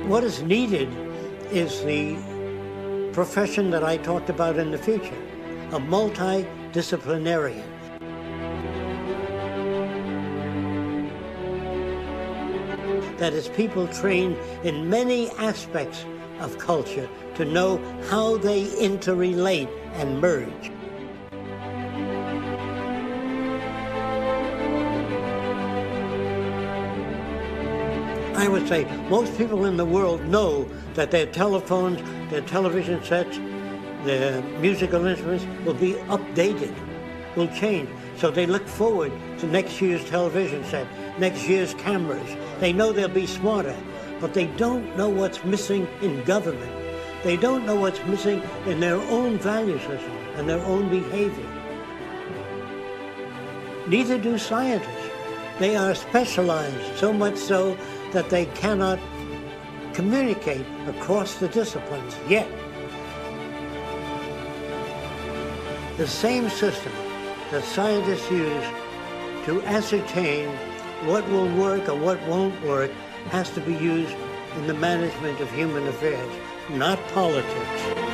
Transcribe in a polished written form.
What is needed is the profession that I talked about in the future, a multidisciplinarian. That is, people trained in many aspects of culture to know how they interrelate and merge. I would say most people in the world know that their telephones, their television sets, their musical instruments will be updated, will change. So they look forward to next year's television set, next year's cameras. They know they'll be smarter, but they don't know what's missing in government. They don't know what's missing in their own value system and their own behavior. Neither do scientists. They are specialized, so much so that they cannot communicate across the disciplines yet. The same system that scientists use to ascertain what will work or what won't work has to be used in the management of human affairs, not politics.